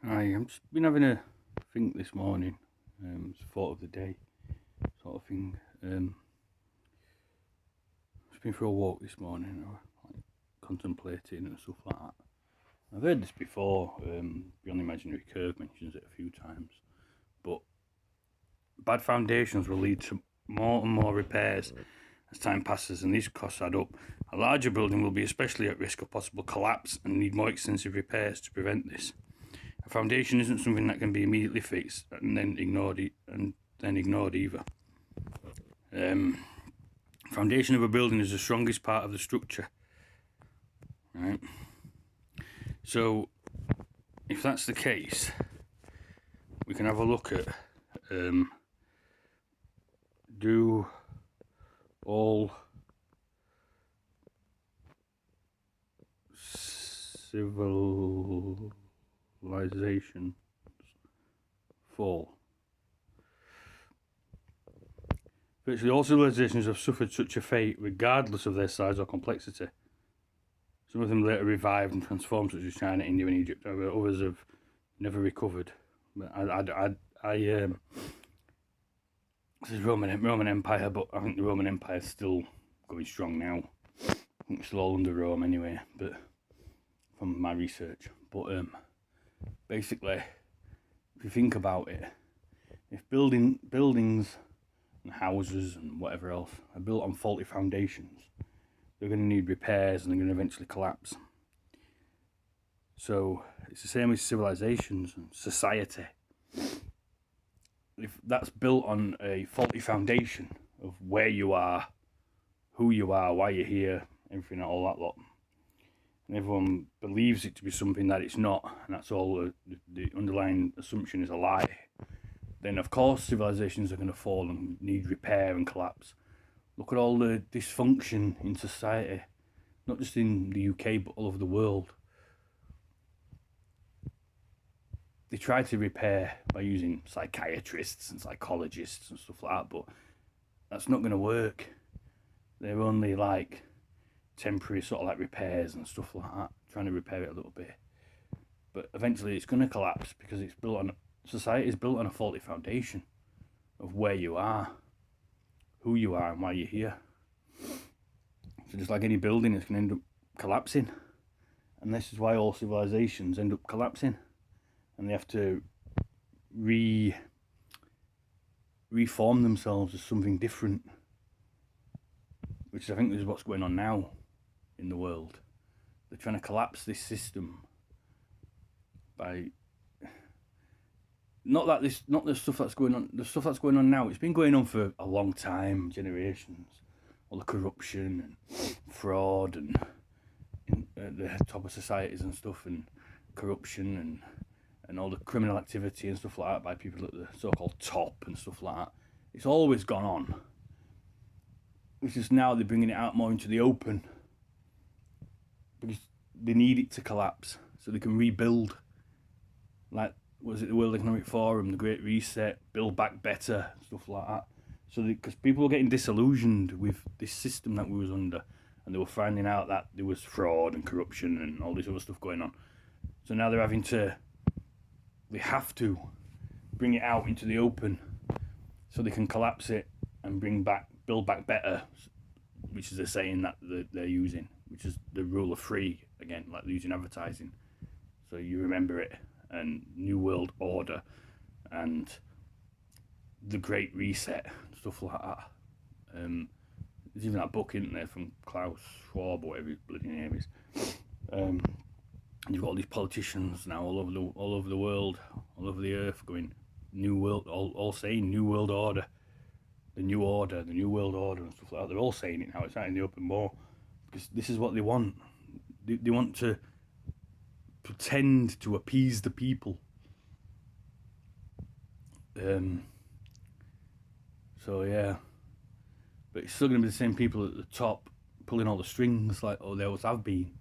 I've just been having a think this morning, it's thought of the day sort of thing. Just been for a walk this morning, like contemplating and stuff like that. I've heard this before. Beyond the Imaginary Curve mentions it a few times, but bad foundations will lead to more and more repairs as time passes, and these costs add up. A larger building will be especially at risk of possible collapse and need more extensive repairs to prevent this. A foundation isn't something that can be immediately fixed and then ignored, either. Foundation of a building is the strongest part of the structure, right? So, if that's the case, we can have a look at do all civilizations fall. Virtually all civilizations have suffered such a fate, regardless of their size or complexity. Some of them later revived and transformed, such as China, India, and Egypt. However, others have never recovered. But this is Roman Empire, but I think the Roman Empire is still going strong now. I think it's still all under Rome anyway, but from my research. But basically, if you think about it, if buildings and houses and whatever else are built on faulty foundations, they're going to need repairs and they're going to eventually collapse. So it's the same with civilizations and society. If that's built on a faulty foundation of where you are, who you are, why you're here, everything, all that lot, and everyone believes it to be something that it's not, and that's all the underlying assumption is a lie, then of course civilizations are going to fall and need repair and collapse. Look at all the dysfunction in society, not just in the UK but all over the world. They try to repair by using psychiatrists and psychologists and stuff like that, but that's not going to work. They're only like temporary sort of like repairs and stuff like that, trying to repair it a little bit. But eventually it's going to collapse because society is built on a faulty foundation of where you are, who you are, and why you're here. So just like any building, it's going to end up collapsing. And this is why all civilizations end up collapsing. And they have to reform themselves as something different. Which I think is what's going on now in the world. They're trying to collapse this system by not the stuff that's going on. The stuff that's going on now, it's been going on for a long time, generations. All the corruption and fraud and at the top of societies and stuff, and corruption and all the criminal activity and stuff like that by people at the so-called top and stuff like that. It's always gone on. It's just now they're bringing it out more into the open because they need it to collapse so they can rebuild. Like, was it the World Economic Forum, the Great Reset, Build Back Better, stuff like that. So because people were getting disillusioned with this system that we was under, and they were finding out that there was fraud and corruption and all this other stuff going on. So now they have to bring it out into the open so they can collapse it and build back better, which is a saying that they're using, which is the rule of three, again, like they're using advertising. So you remember it, and New World Order, and the Great Reset, stuff like that. There's even that book, isn't there, from Klaus Schwab, or whatever his bloody name is. And you've got all these politicians now all over the world, all over the earth, going New World, all saying New World Order, the New Order, the New World Order, and stuff like that. They're all saying it now. It's out in the open more because this is what they want. They want to pretend to appease the people. So yeah, but it's still going to be the same people at the top pulling all the strings, like they always have been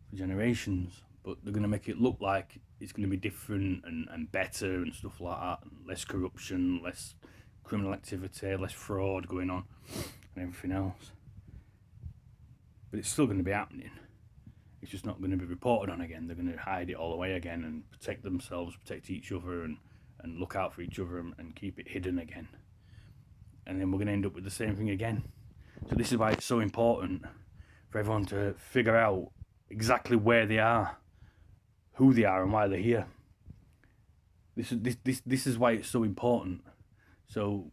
for generations. But they're going to make it look like it's going to be different and better and stuff like that, and less corruption, less criminal activity, less fraud going on, and everything else. But it's still going to be happening. it's just not going to be reported on again. They're going to hide it all away again and protect themselves, protect each other, and look out for each other and keep it hidden again. And then we're going to end up with the same thing again. So this is why it's so important for everyone to figure out exactly where they are, who they are, and why they're here. This is why it's so important. So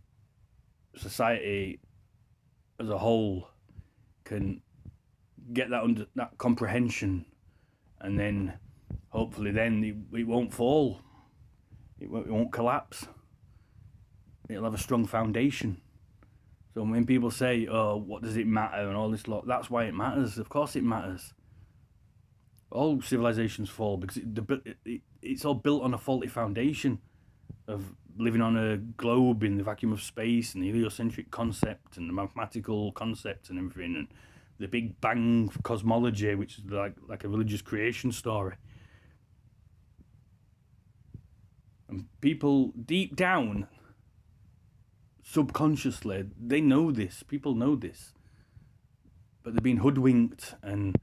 society as a whole can get that comprehension, and then hopefully then it won't fall, it won't collapse, it'll have a strong foundation. So when people say, oh, what does it matter and all this lot, that's why it matters. Of course it matters. All civilizations fall because it's all built on a faulty foundation of living on a globe in the vacuum of space, and the heliocentric concept and the mathematical concept and everything, and the Big Bang cosmology, which is like a religious creation story. And people deep down, subconsciously, they know this. People know this, but they're being hoodwinked and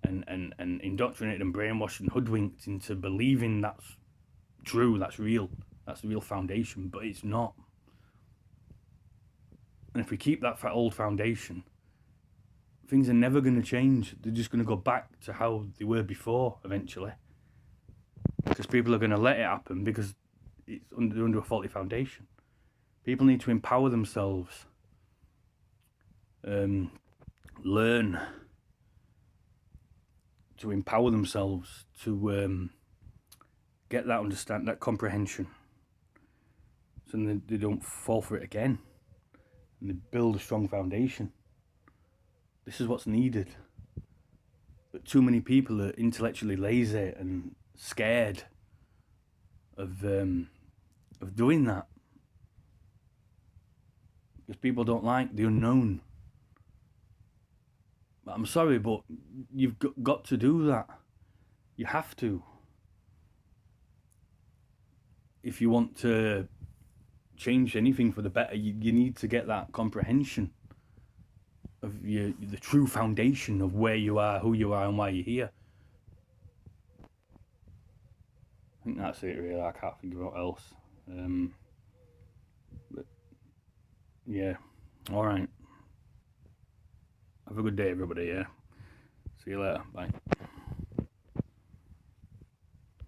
indoctrinated and brainwashed and hoodwinked into believing that's true, that's real, that's the real foundation, but it's not. And if we keep that old foundation, things are never going to change. They're just going to go back to how they were before eventually, because people are going to let it happen because it's under a faulty foundation. People need to empower themselves, learn to empower themselves, to get that understand, that comprehension, so they don't fall for it again, and they build a strong foundation. This is what's needed. But too many people are intellectually lazy and scared of doing that, because people don't like the unknown. But I'm sorry, but you've got to do that. You have to. If you want to change anything for the better, you need to get that comprehension of the true foundation of where you are, who you are, and why you're here. I think that's it, really. I can't think of what else. But yeah, all right. Have a good day, everybody. Yeah. See you later. Bye.